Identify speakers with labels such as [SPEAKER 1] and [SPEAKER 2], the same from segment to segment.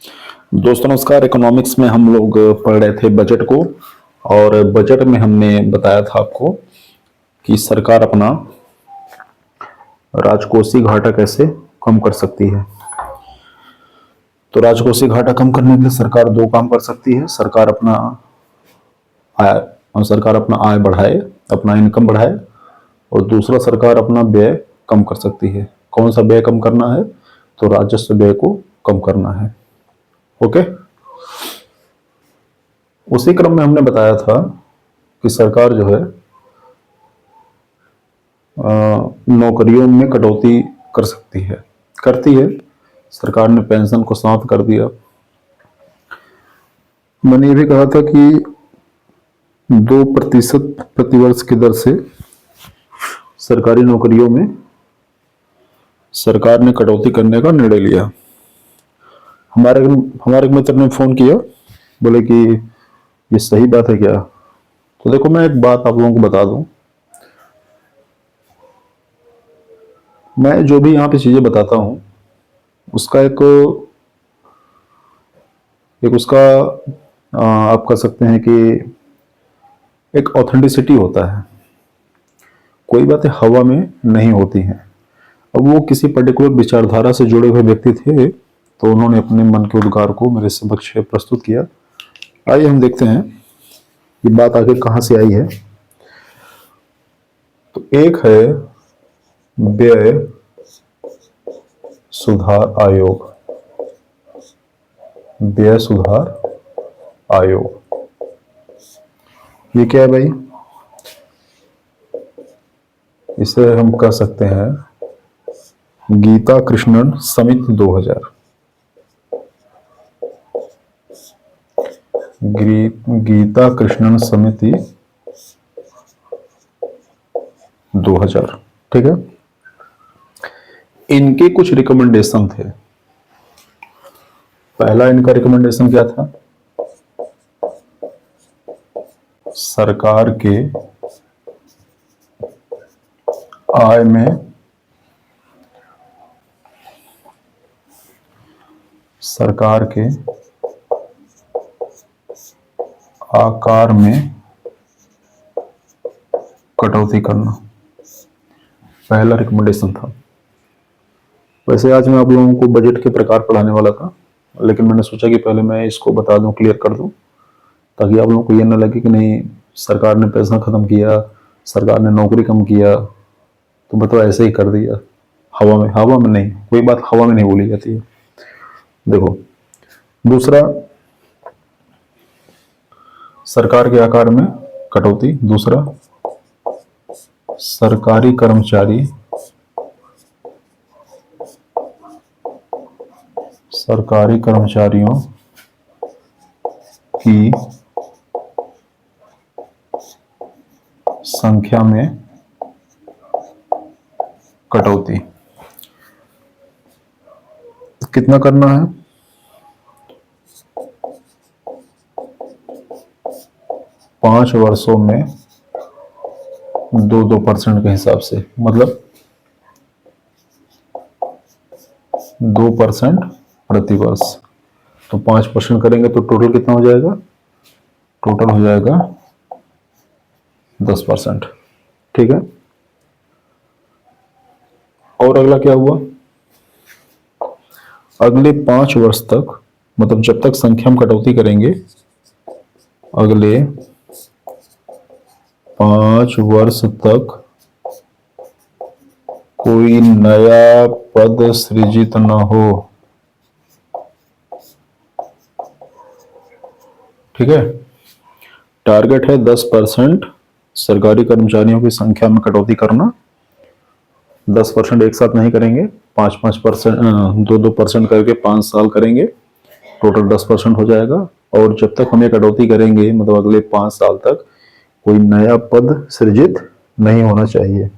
[SPEAKER 1] दोस्तों नमस्कार। इकोनॉमिक्स में हम लोग पढ़ रहे थे बजट को, और बजट में हमने बताया था आपको कि सरकार अपना राजकोषीय घाटा कैसे कम कर सकती है। तो राजकोषीय घाटा कम करने के लिए सरकार दो काम कर सकती है। सरकार अपना आय बढ़ाए, अपना इनकम बढ़ाए, और दूसरा सरकार अपना व्यय कम कर सकती है। कौन सा व्यय कम करना है? तो राजस्व व्यय को कम करना है। ओके। उसी क्रम में हमने बताया था कि सरकार जो है नौकरियों में कटौती कर सकती है, करती है। सरकार ने पेंशन को समाप्त कर दिया। मैंने ये भी कहा था कि 2% प्रतिवर्ष की दर से सरकारी नौकरियों में सरकार ने कटौती करने का निर्णय लिया। हमारे हमारे एक मित्र ने फोन किया, बोले कि ये सही बात है क्या? तो देखो, मैं एक बात आप लोगों को बता दूं। मैं जो भी यहाँ पे चीजें बताता हूं उसका एक उसका आप कह सकते हैं कि एक ऑथेंटिसिटी होता है। कोई बातें हवा में नहीं होती हैं। अब वो किसी पर्टिकुलर विचारधारा से जुड़े हुए व्यक्ति थे, तो उन्होंने अपने मन के उद्गार को मेरे समक्ष प्रस्तुत किया। आइए हम देखते हैं ये बात आखिर कहाँ से आई है। तो एक है व्यय सुधार आयोग। व्यय सुधार आयोग, ये क्या है भाई? इसे हम कह सकते हैं गीता कृष्णन समिति 2000। गीता कृष्णन समिति 2000, ठीक है। इनके कुछ रिकमेंडेशन थे। पहला इनका रिकमेंडेशन क्या था? सरकार के आय में सरकार के आकार में कटौती करना पहला रिकमेंडेशन था। वैसे आज मैं आप लोगों को बजट के प्रकार पढ़ाने वाला था, लेकिन मैंने सोचा कि पहले मैं इसको बता दूं, क्लियर कर दूं, ताकि आप लोगों को ये ना लगे कि नहीं सरकार ने पैसा खत्म किया, सरकार ने नौकरी कम किया, तो मतलब ऐसे ही कर दिया हवा में नहीं। कोई बात हवा में नहीं बोली जाती है। देखो, दूसरा सरकार के आकार में कटौती। दूसरा, सरकारी कर्मचारियों की संख्या में कटौती। कितना करना है? 5 वर्षों में 2% के हिसाब से, मतलब 2% प्रति वर्ष। तो 5% करेंगे तो टोटल कितना हो जाएगा? टोटल हो जाएगा 10%, ठीक है। और अगला क्या हुआ? अगले 5 वर्ष तक, मतलब जब तक संख्या में कटौती करेंगे, अगले 5 वर्ष तक कोई नया पद सृजित न हो, ठीक है। टारगेट है 10% सरकारी कर्मचारियों की संख्या में कटौती करना। 10% एक साथ नहीं करेंगे, 5% 2% करके 5 साल करेंगे, टोटल 10% हो जाएगा। और जब तक हम ये कटौती करेंगे, मतलब अगले 5 साल तक कोई नया पद सृजित नहीं होना चाहिए,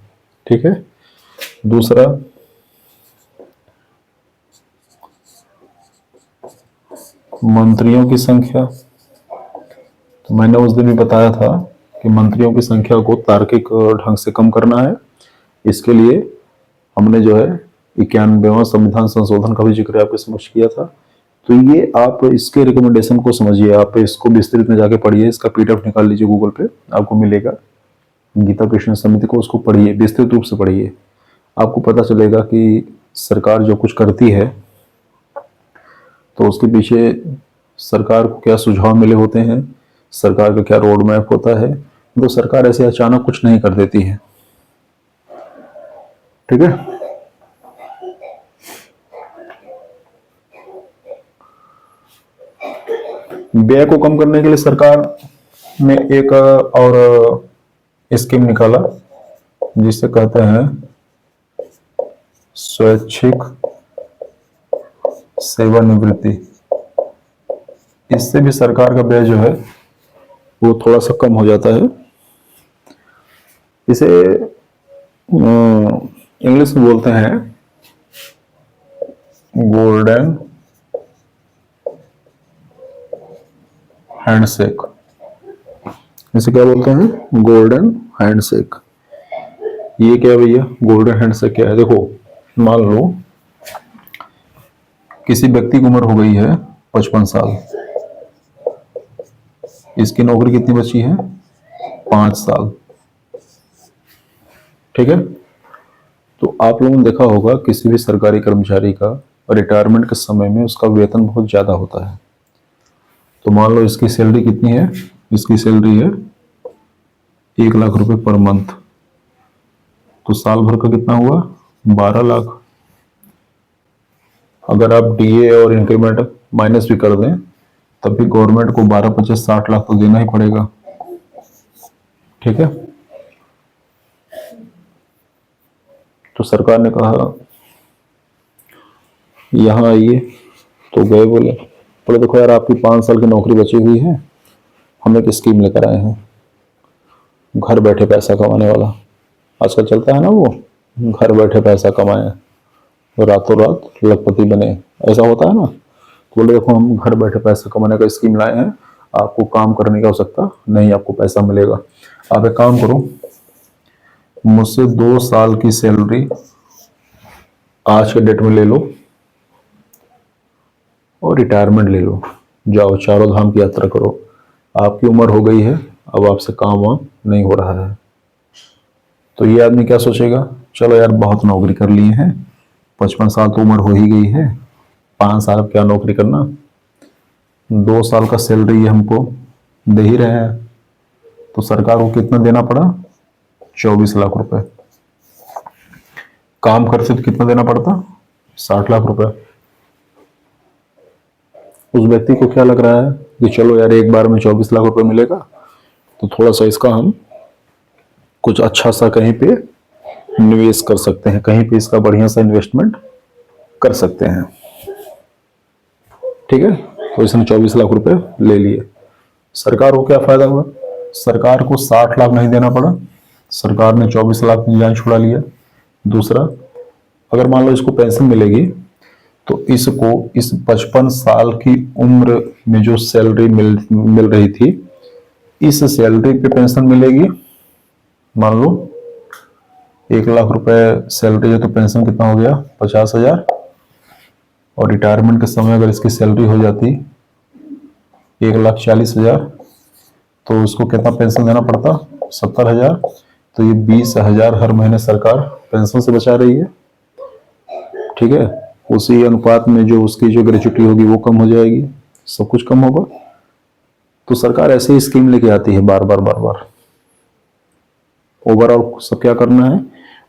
[SPEAKER 1] ठीक है। दूसरा, मंत्रियों की संख्या। तो मैंने उस दिन भी बताया था कि मंत्रियों की संख्या को तार्किक ढंग से कम करना है। इसके लिए हमने जो है 91वां संविधान संशोधन का भी जिक्र आपके समक्ष किया था। तो ये आप इसके रिकमेंडेशन को समझिए, आप इसको विस्तृत में जाके पढ़िए, इसका पीडीएफ निकाल लीजिए गूगल पे, आपको मिलेगा। गीता कृष्ण समिति को उसको पढ़िए, विस्तृत रूप से पढ़िए, आपको पता चलेगा कि सरकार जो कुछ करती है तो उसके पीछे सरकार को क्या सुझाव मिले होते हैं, सरकार का क्या रोड मैप होता है। तो सरकार ऐसे अचानक कुछ नहीं कर देती है, ठीक है। व्यय को कम करने के लिए सरकार ने एक और स्कीम निकाला जिसे कहते हैं स्वैच्छिक सेवानिवृत्ति। इससे भी सरकार का व्यय जो है वो थोड़ा सा कम हो जाता है। इसे इंग्लिश में बोलते हैं गोल्डन हैंडशेक। इसे क्या बोलते हैं? Golden handshake. ये क्या भैया, गोल्डन हैंडशेक क्या है? देखो, मान लो किसी व्यक्ति की उम्र हो गई है 55 साल, इसकी नौकरी कितनी बची है? 5 साल, ठीक है। तो आप लोगों ने देखा होगा किसी भी सरकारी कर्मचारी का रिटायरमेंट के समय में उसका वेतन बहुत ज्यादा होता है। तो मान लो इसकी सैलरी कितनी है? इसकी सैलरी है 1 लाख रुपए पर मंथ। तो साल भर का कितना हुआ? 12 लाख। अगर आप डीए और इंक्रीमेंट माइनस भी कर दें तब भी गवर्नमेंट को 12, 25, 60 लाख तो देना ही पड़ेगा, ठीक है। तो सरकार ने कहा यहां आइए, तो गए, बोले देखो यार, आपकी 5 साल की नौकरी बची हुई है, हम एक स्कीम लेकर आए हैं, घर बैठे पैसा कमाने वाला। आजकल चलता है ना वो, घर बैठे पैसा कमाए, रातों रात लखपति बने, ऐसा होता है ना। तो बोले देखो, हम घर बैठे पैसा कमाने का स्कीम लाए हैं, आपको काम करने की आवश्यकता नहीं, आपको पैसा मिलेगा। आप एक काम करो, मुझसे 2 साल की सैलरी आज के डेट में ले लो और रिटायरमेंट ले लो, जाओ चारों धाम की यात्रा करो। आपकी उम्र हो गई है, अब आपसे काम वाम नहीं हो रहा है। तो ये आदमी क्या सोचेगा? चलो यार, बहुत नौकरी कर लिए हैं, 55 साल तो उम्र हो ही गई है, 5 साल क्या नौकरी करना, 2 साल का सैलरी ये हमको दे ही रहे हैं। तो सरकार को कितना देना पड़ा? 24 लाख रुपए। काम करते तो कितना देना पड़ता? 60 लाख रुपए। उस व्यक्ति को क्या लग रहा है कि चलो यार, एक बार में 24 लाख रुपए मिलेगा, तो थोड़ा सा इसका हम कुछ अच्छा सा कहीं पे निवेश कर सकते हैं, कहीं पे इसका बढ़िया सा इन्वेस्टमेंट कर सकते हैं, ठीक है। तो इसने 24 लाख रुपए ले लिए। सरकार को क्या फायदा हुआ? सरकार को 60 लाख नहीं देना पड़ा, सरकार ने 24 लाख में जान छुड़ा लिया। दूसरा, अगर मान लो इसको पेंशन मिलेगी तो इसको इस 55 साल की उम्र में जो सैलरी मिल रही थी, इस सैलरी पे पेंशन मिलेगी। मान लो 1 लाख रुपए सैलरी है तो पेंशन कितना हो गया? 50,000। और रिटायरमेंट के समय अगर इसकी सैलरी हो जाती 1,40,000, तो उसको कितना पेंशन देना पड़ता? 70,000। तो ये 20,000 हर महीने सरकार पेंशन से बचा रही है, ठीक है। उसी अनुपात में जो उसकी जो ग्रेच्युटी होगी वो कम हो जाएगी, सब कुछ कम होगा। तो सरकार ऐसे ही स्कीम लेके आती है बार बार बार बार। ओवरऑल सब क्या करना है?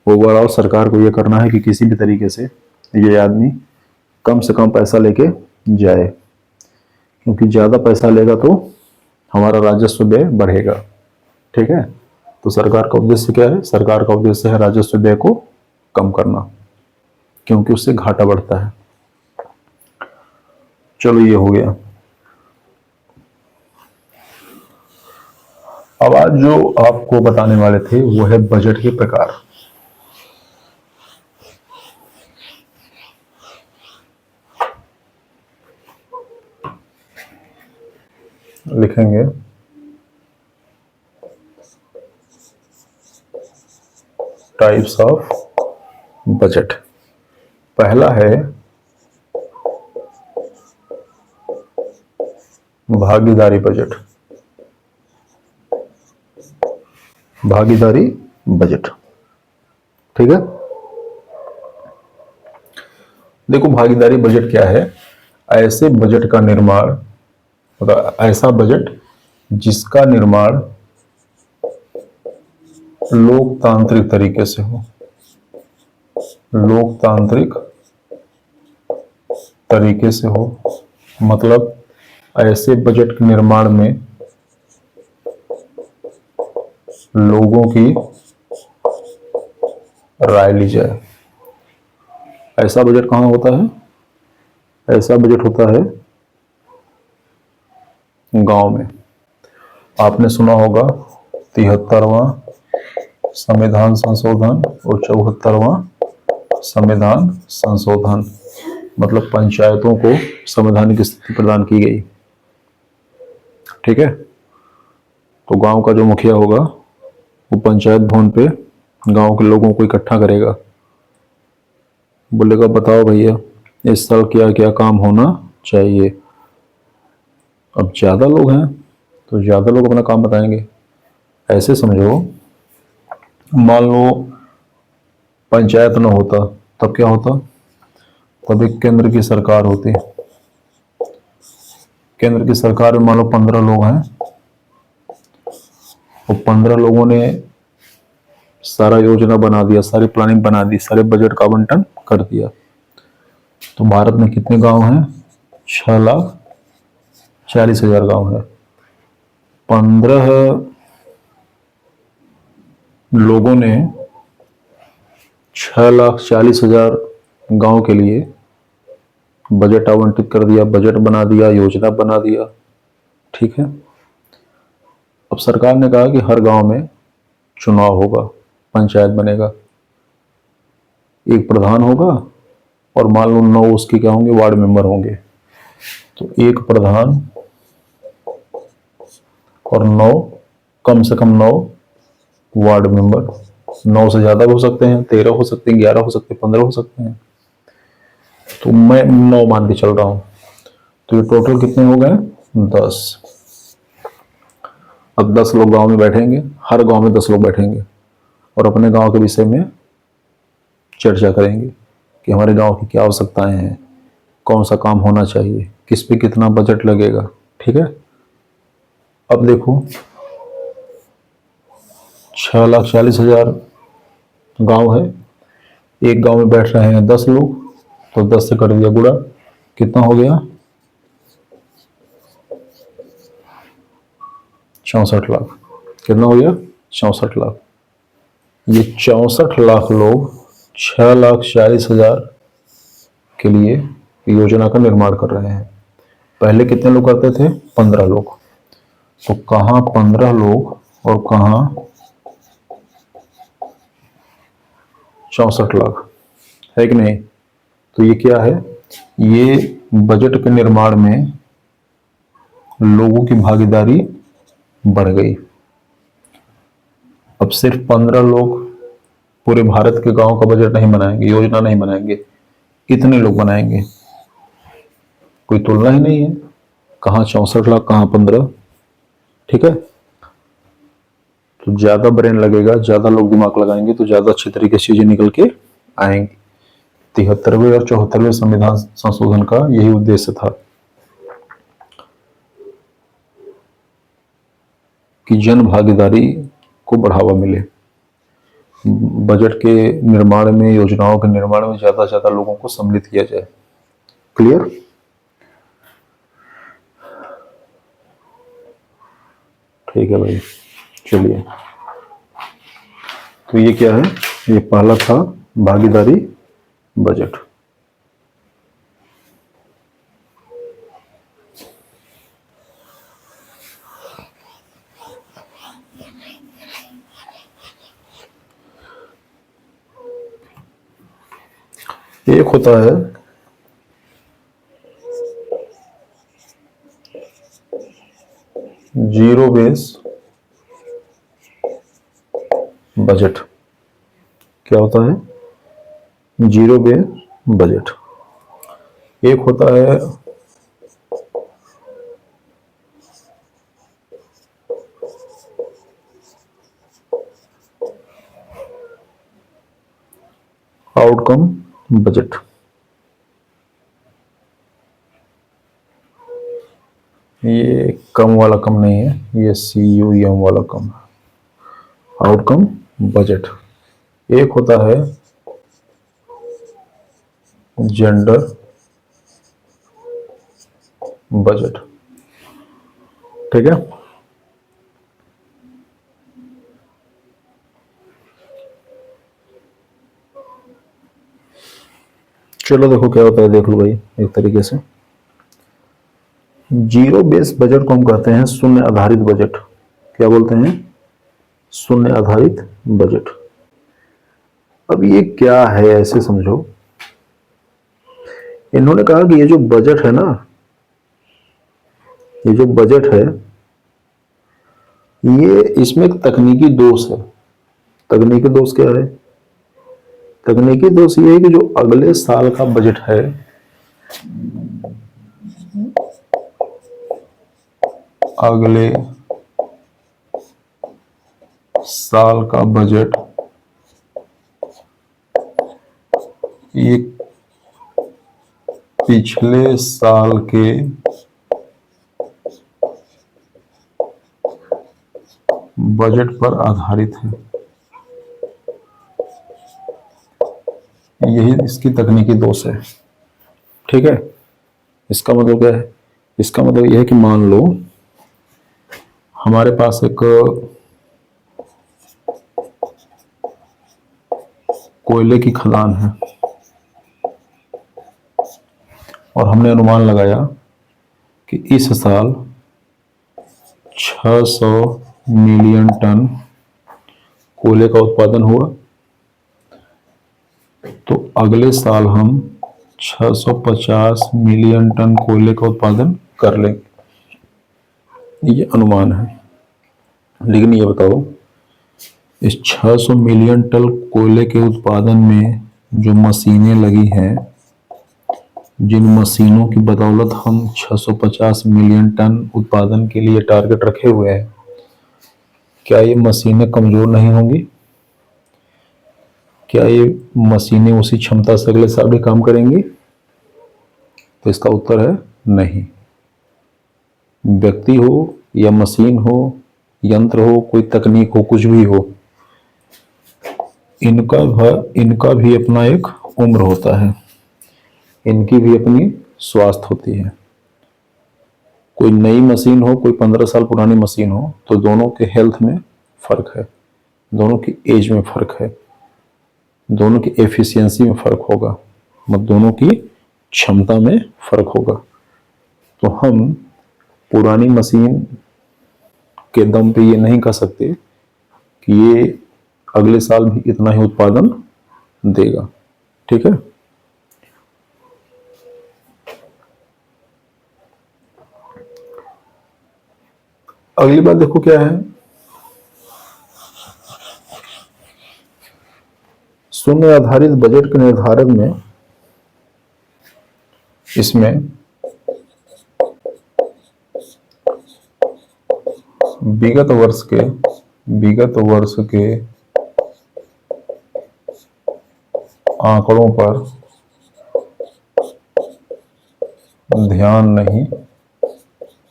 [SPEAKER 1] ओवरऑल सरकार को ये करना है कि किसी भी तरीके से ये आदमी कम से कम पैसा लेके जाए, क्योंकि ज्यादा पैसा लेगा तो हमारा राजस्व व्यय बढ़ेगा, ठीक है। तो सरकार का उद्देश्य क्या है? सरकार का उद्देश्य है राजस्व व्यय को कम करना, क्योंकि उससे घाटा बढ़ता है। चलो, ये हो गया। अब आज जो आपको बताने वाले थे वो है बजट के प्रकार। लिखेंगे टाइप्स ऑफ बजट। पहला है भागीदारी बजट, भागीदारी बजट। ठीक है, देखो भागीदारी बजट क्या है? ऐसे बजट का निर्माण, मतलब ऐसा बजट जिसका निर्माण लोकतांत्रिक तरीके से हो, लोकतांत्रिक तरीके से हो। मतलब ऐसे बजट के निर्माण में लोगों की राय ली जाए। ऐसा बजट कहाँ होता है? ऐसा बजट होता है गांव में। आपने सुना होगा 73वां संविधान संशोधन और 74वां संविधान संशोधन, मतलब पंचायतों को संवैधानिक स्थिति प्रदान की गई। ठीक है, तो गांव का जो मुखिया होगा वो पंचायत भवन पे गांव के लोगों को इकट्ठा करेगा, बोलेगा बताओ भैया इस साल क्या क्या काम होना चाहिए। अब ज्यादा लोग हैं तो ज्यादा लोग अपना काम बताएंगे। ऐसे समझो, मान लो पंचायत न होता तब क्या होता? तब एक केंद्र की सरकार होती। केंद्र की सरकार में मान लो 15 लोग हैं, और 15 लोगों ने सारा योजना बना दिया, सारी प्लानिंग बना दी, सारे बजट का आवंटन कर दिया। तो भारत में कितने गांव हैं? 6,40,000 गांव है। 15 लोगों ने 6,40,000 गांव के लिए बजट आवंटित कर दिया, बजट बना दिया, योजना बना दिया। ठीक है, अब सरकार ने कहा कि हर गांव में चुनाव होगा, पंचायत बनेगा, एक प्रधान होगा और मान लो 9 उसके क्या होंगे? वार्ड मेंबर होंगे। तो एक प्रधान और 9, कम से कम 9 वार्ड मेंबर। 9 से ज्यादा हो सकते हैं, 13 हो सकते हैं, 11 हो सकते हैं, 15 हो सकते हैं। तो मैं 9 मान के चल रहा हूं। तो ये टोटल कितने हो गए? 10। अब 10 लोग गांव में बैठेंगे, हर गांव में 10 लोग बैठेंगे और अपने गांव के विषय में चर्चा करेंगे कि हमारे गांव की क्या आवश्यकताएं हैं, कौन सा काम होना चाहिए, किस पे कितना बजट लगेगा। ठीक है, अब देखो 6,40,000 गांव है, एक गांव में बैठ रहे हैं 10 लोग, तो 10 से कट दिया गुणा, कितना हो गया? 64 लाख। कितना हो गया? 64 लाख। ये 64 लाख लोग 6,40,000 के लिए योजना का निर्माण कर रहे हैं। पहले कितने लोग करते थे? 15 लोग। तो कहां 15 लोग और कहां 64 लाख, है कि नहीं? तो ये क्या है? ये बजट के निर्माण में लोगों की भागीदारी बढ़ गई। अब सिर्फ 15 लोग पूरे भारत के गांव का बजट नहीं बनाएंगे, योजना नहीं बनाएंगे, कितने लोग बनाएंगे? कोई तुलना ही नहीं है। कहां 64 लाख, कहां 15। ठीक है, तो ज्यादा ब्रेन लगेगा, ज्यादा लोग दिमाग लगाएंगे तो ज्यादा अच्छी तरीके से चीजें निकल के आएंगी। 73वें और 74वें संविधान संशोधन का यही उद्देश्य था कि जन भागीदारी को बढ़ावा मिले, बजट के निर्माण में, योजनाओं के निर्माण में ज्यादा से ज्यादा लोगों को सम्मिलित किया जाए। क्लियर? ठीक है भाई, चलिए। तो ये क्या है? ये पहला था भागीदारी बजट। एक होता है जीरो बेस बजट। क्या होता है? Zero base budget. एक होता है आउटकम बजट। ये कम वाला कम नहीं है, ये CUM वाला कम है। Outcome budget. एक होता है जेंडर बजट, ठीक है। चलो देखो क्या होता है, देख लो भाई एक तरीके से। जीरो बेस बजट को हम कहते हैं शून्य आधारित बजट। क्या बोलते हैं? शून्य आधारित बजट। अब ये क्या है ऐसे समझो, इन्होंने कहा कि ये जो बजट है ना, ये जो बजट है, ये इसमें एक तकनीकी दोष है। तकनीकी दोष क्या है? तकनीकी दोष ये है कि जो अगले साल का बजट है, अगले साल का बजट ये पिछले साल के बजट पर आधारित है। यही इसकी तकनीकी दोष है, ठीक है। इसका मतलब क्या है? इसका मतलब यह है कि मान लो हमारे पास एक कोयले की खदान है और हमने अनुमान लगाया कि इस साल 600 मिलियन टन कोयले का उत्पादन हुआ, तो अगले साल हम 650 मिलियन टन कोयले का उत्पादन कर लेंगे। ये अनुमान है। लेकिन ये बताओ, इस 600 मिलियन टन कोयले के उत्पादन में जो मशीनें लगी हैं, जिन मशीनों की बदौलत हम 650 मिलियन टन उत्पादन के लिए टारगेट रखे हुए हैं, क्या ये मशीनें कमजोर नहीं होंगी? क्या ये मशीनें उसी क्षमता से अगले साल भी काम करेंगी? तो इसका उत्तर है नहीं। व्यक्ति हो या मशीन हो, यंत्र हो, कोई तकनीक हो, कुछ भी हो, इनका भी अपना एक उम्र होता है, इनकी भी अपनी स्वास्थ्य होती है। कोई नई मशीन हो, कोई 15 साल पुरानी मशीन हो, तो दोनों के हेल्थ में फर्क है, दोनों की एज में फर्क है, दोनों की एफिशिएंसी में फर्क होगा, मतलब दोनों की क्षमता में फर्क होगा। तो हम पुरानी मशीन के दम पे ये नहीं कह सकते कि ये अगले साल भी इतना ही उत्पादन देगा, ठीक है। अगली बात देखो क्या है, शून्य आधारित बजट के निर्धारण में इसमें विगत वर्ष के आंकड़ों पर ध्यान नहीं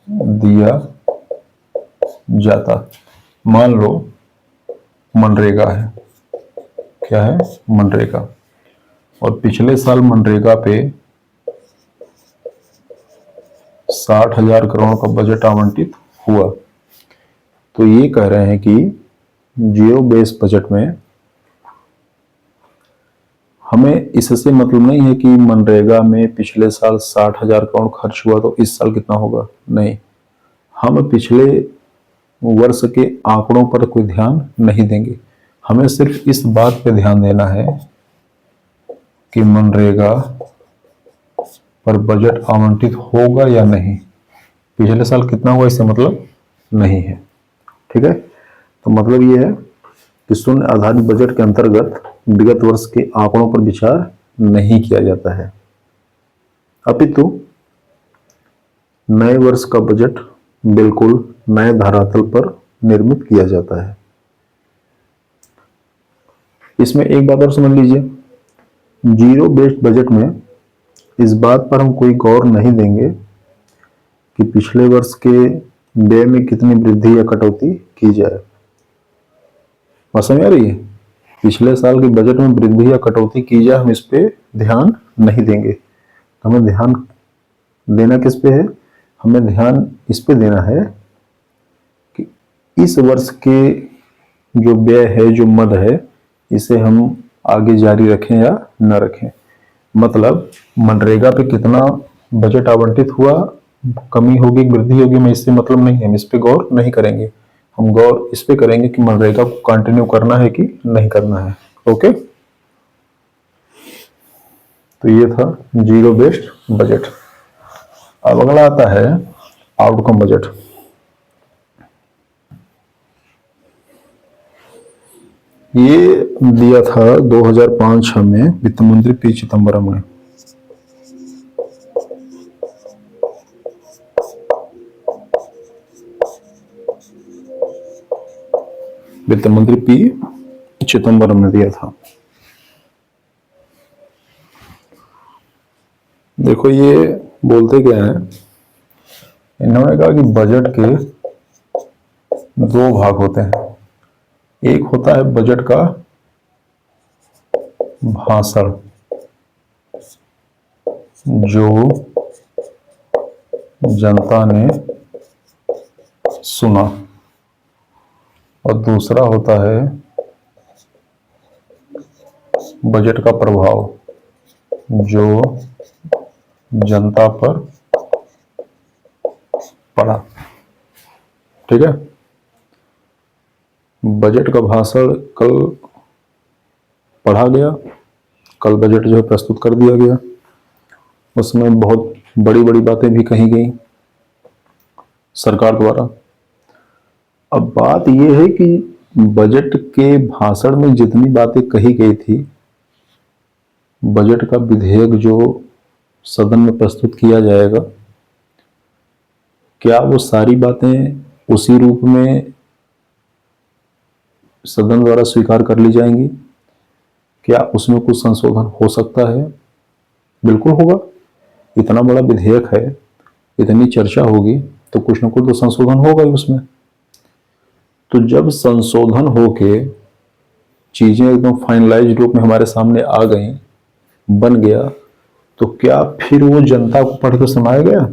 [SPEAKER 1] दिया जाता। मान लो मनरेगा है, क्या है? मनरेगा, और पिछले साल मनरेगा पे 60,000 करोड़ का बजट आवंटित हुआ। तो ये कह रहे हैं कि जीरो बेस बजट में हमें इससे मतलब नहीं है कि मनरेगा में पिछले साल 60,000 करोड़ खर्च हुआ तो इस साल कितना होगा, नहीं। हम पिछले वर्ष के आंकड़ों पर कोई ध्यान नहीं देंगे, हमें सिर्फ इस बात पे ध्यान देना है कि मनरेगा पर बजट आवंटित होगा या नहीं। पिछले साल कितना हुआ इससे मतलब नहीं है, ठीक है। तो मतलब ये है कि शून्य आधारित बजट के अंतर्गत विगत वर्ष के आंकड़ों पर विचार नहीं किया जाता है, अपितु नए वर्ष का बजट बिल्कुल नए धरातल पर निर्मित किया जाता है। इसमें एक बात और समझ लीजिए जीरो बेस्ड बजट में इस बात पर हम कोई गौर नहीं देंगे कि पिछले वर्ष के व्यय में कितनी वृद्धि या कटौती की जाए। बात समझ आ रही है? पिछले साल के बजट में वृद्धि या कटौती की जाए, हम इस पे ध्यान नहीं देंगे। हमें ध्यान देना किस पे है? हमें ध्यान इस पे देना है कि इस वर्ष के जो व्यय है, जो मद है, इसे हम आगे जारी रखें या न रखें। मतलब मनरेगा पे कितना बजट आवंटित हुआ, कमी होगी, वृद्धि होगी, में इससे मतलब नहीं है, हम इस पे गौर नहीं करेंगे। हम गौर इस पे करेंगे कि मनरेगा को कंटिन्यू करना है कि नहीं करना है। ओके, तो ये था जीरो बेस्ड बजट। अब अगला आता है आउटकम बजट। ये दिया था 2005-06 में वित्त मंत्री पी चिदम्बरम ने। वित्त मंत्री पी चिदम्बरम ने दिया था। देखो ये बोलते क्या है, इन्होंने कहा कि बजट के दो भाग होते हैं। एक होता है बजट का भाषण, जो जनता ने सुना, और दूसरा होता है बजट का प्रभाव, जो जनता पर पड़ा। ठीक है, बजट का भाषण कल पढ़ा गया, कल बजट जो है प्रस्तुत कर दिया गया। उसमें बहुत बड़ी बड़ी बातें भी कही गई सरकार द्वारा। अब बात यह है कि बजट के भाषण में जितनी बातें कही गई थी, बजट का विधेयक जो सदन में प्रस्तुत किया जाएगा, क्या वो सारी बातें उसी रूप में सदन द्वारा स्वीकार कर ली जाएंगी? क्या उसमें कुछ संशोधन हो सकता है? बिल्कुल होगा। इतना बड़ा विधेयक है, इतनी चर्चा होगी, तो कुछ न कुछ तो संशोधन होगा ही उसमें। तो जब संशोधन होके चीजें एकदम फाइनलाइज रूप में हमारे सामने आ गई, बन गया, तो क्या फिर वो जनता को पढ़ के सुनाया गया?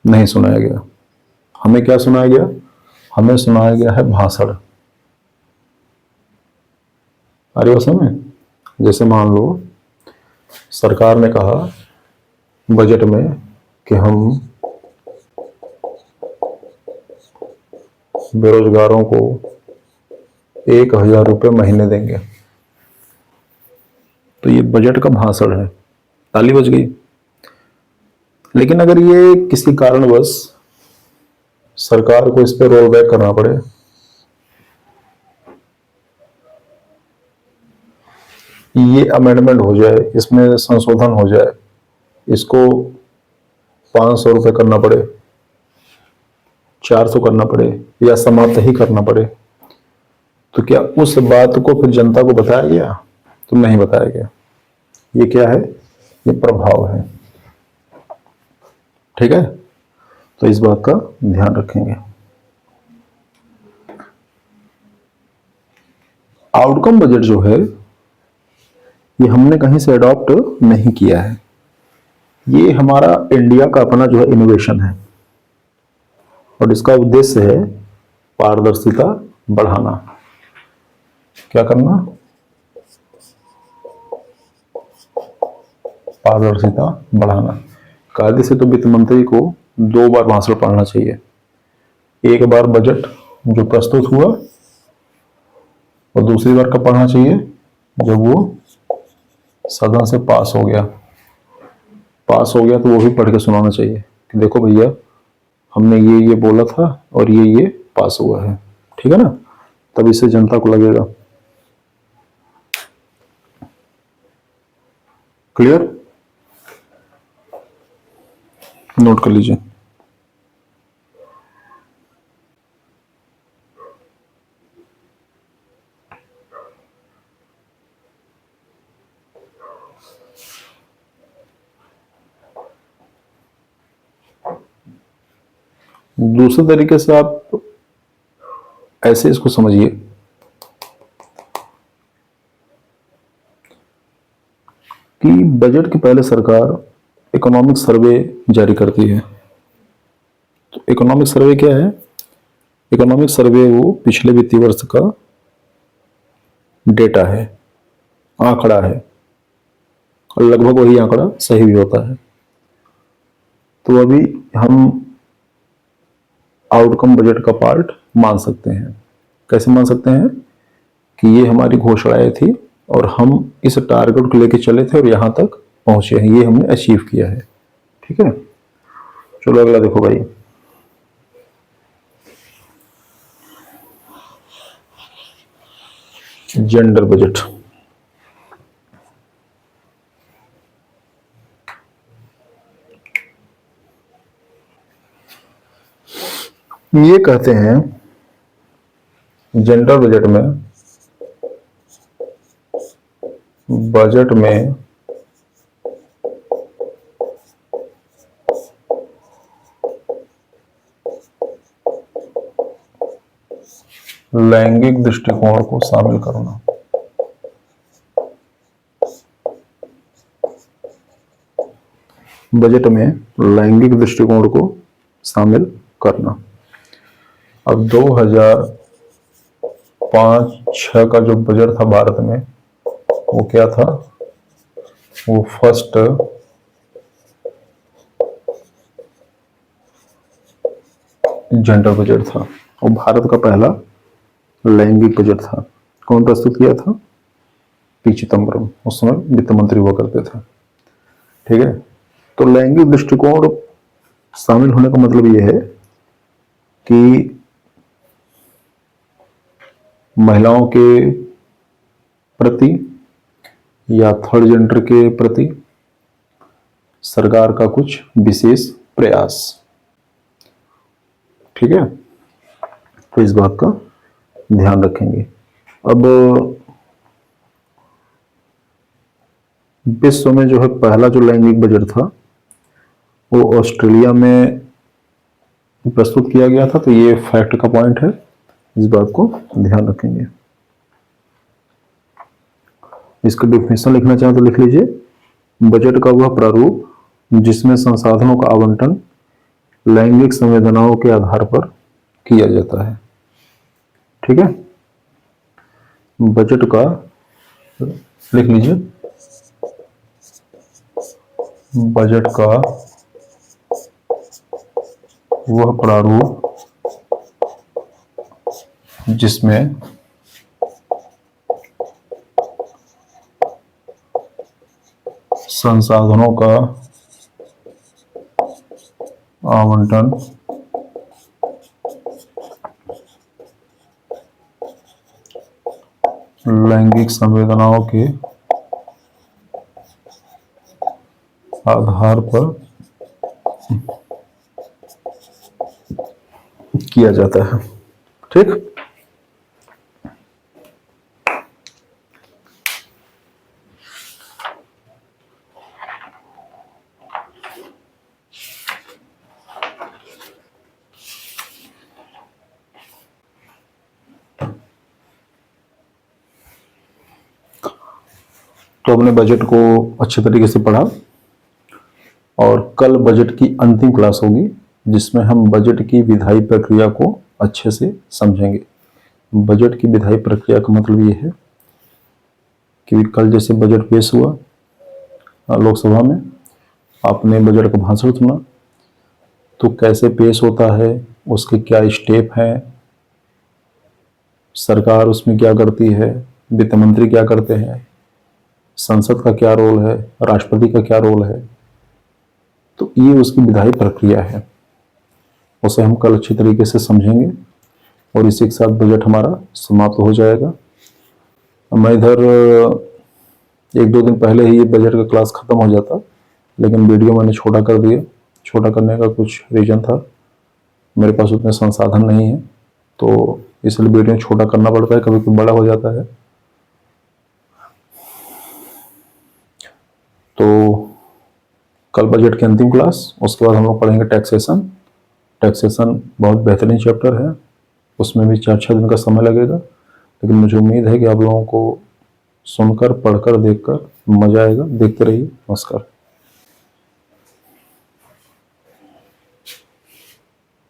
[SPEAKER 1] नहीं सुनाया गया। हमें क्या सुनाया गया? हमें सुनाया गया है भाषण। अरे वो समय, जैसे मान लो सरकार ने कहा बजट में कि हम बेरोजगारों को 1,000 रुपये महीने देंगे, तो ये बजट का भाषण है, ताली बज गई। लेकिन अगर ये किसी कारणवश सरकार को इस पर रोल बैक करना पड़े, ये अमेंडमेंट हो जाए, इसमें संशोधन हो जाए, इसको 500 रुपये करना पड़े, 400 करना पड़े, या समाप्त ही करना पड़े, तो क्या उस बात को फिर जनता को बताया गया? तो नहीं बताया गया। ये क्या है? ये प्रभाव है। ठीक है, तो इस बात का ध्यान रखेंगे। आउटकम बजट जो है, ये हमने कहीं से अडॉप्ट नहीं किया है। ये हमारा इंडिया का अपना जो है इनोवेशन है, और इसका उद्देश्य है पारदर्शिता बढ़ाना। क्या करना? पारदर्शिता बढ़ाना। कायदे से तो वित्त मंत्री को 2 बार भाषण पढ़ना चाहिए। एक बार बजट जो प्रस्तुत हुआ, और दूसरी बार कब पढ़ना चाहिए? जब वो सदन से पास हो गया। पास हो गया तो वो भी पढ़ के सुनाना चाहिए कि देखो भैया, हमने ये बोला था और ये पास हुआ है। ठीक है ना? तब इससे जनता को लगेगा। क्लियर? नोट कर लीजिए। दूसरे तरीके से आप ऐसे इसको समझिए कि बजट के पहले सरकार इकोनॉमिक सर्वे जारी करती है। तो इकोनॉमिक सर्वे क्या है? इकोनॉमिक सर्वे वो पिछले वित्तीय वर्ष का डेटा है, आंकड़ा है, और लगभग वही आंकड़ा सही भी होता है। तो अभी हम आउटकम बजट का पार्ट मान सकते हैं। कैसे मान सकते हैं? कि ये हमारी घोषणाएं थी और हम इस टारगेट को लेके चले थे और यहां तक पहुंचे हैं, ये हमने अचीव किया है। ठीक है, चलो अगला देखो भाई। Gender budget. ये कहते हैं जेंडर बजट में लैंगिक दृष्टिकोण को शामिल करना। बजट में लैंगिक दृष्टिकोण को शामिल करना। अब 2005-06 का जो बजट था भारत में, वो क्या था? वो फर्स्ट जेंडर बजट था और भारत का पहला लैंगिक बजट था। कौन प्रस्तुत किया था? पी चिदम्बरम, उस समय वित्त मंत्री हुआ करते थे। ठीक है, तो लैंगिक दृष्टिकोण शामिल होने का मतलब यह है कि महिलाओं के प्रति या थर्ड जेंडर के प्रति सरकार का कुछ विशेष प्रयास। ठीक है, तो इस बात का ध्यान रखेंगे। अब विश्व में जो है पहला जो लैंगिक बजट था वो ऑस्ट्रेलिया में प्रस्तुत किया गया था। तो ये फैक्ट का पॉइंट है, इस बात को ध्यान रखेंगे। इसका डेफिनेशन लिखना चाहें तो लिख लीजिए। बजट का वह प्रारूप जिसमें संसाधनों का आवंटन लैंगिक संवेदनाओं के आधार पर किया जाता है। ठीक है, बजट का लिख लीजिए। बजट का वह प्रारूप जिसमें संसाधनों का आवंटन लैंगिक संवेदनाओं के आधार पर किया जाता है। ठीक, तो हमने बजट को अच्छे तरीके से पढ़ा और कल बजट की अंतिम क्लास होगी जिसमें हम बजट की विधायी प्रक्रिया को अच्छे से समझेंगे। बजट की विधायी प्रक्रिया का मतलब ये है कि कल जैसे बजट पेश हुआ लोकसभा में, आपने बजट का भाषण सुना, तो कैसे पेश होता है, उसके क्या स्टेप हैं, सरकार उसमें क्या करती है, वित्त मंत्री क्या करते हैं, संसद का क्या रोल है, राष्ट्रपति का क्या रोल है, तो ये उसकी विधायी प्रक्रिया है। उसे हम कल अच्छी तरीके से समझेंगे और इसी के साथ बजट हमारा समाप्त हो जाएगा। मैं इधर 1-2 दिन पहले ही ये बजट का क्लास खत्म हो जाता, लेकिन वीडियो मैंने छोटा कर दिया। छोटा करने का कुछ रीजन था, मेरे पास उतने संसाधन नहीं है, तो इसलिए वीडियो छोटा करना पड़ता है, कभी कभी बड़ा हो जाता है। तो कल बजट की अंतिम क्लास, उसके बाद हम लोग पढ़ेंगे टैक्सेशन टैक्सेशन बहुत बेहतरीन चैप्टर है, उसमें भी 4-6 दिन का समय लगेगा, लेकिन मुझे उम्मीद है कि आप लोगों को सुनकर, पढ़कर, देखकर मज़ा आएगा। देखते रहिए। नमस्कार।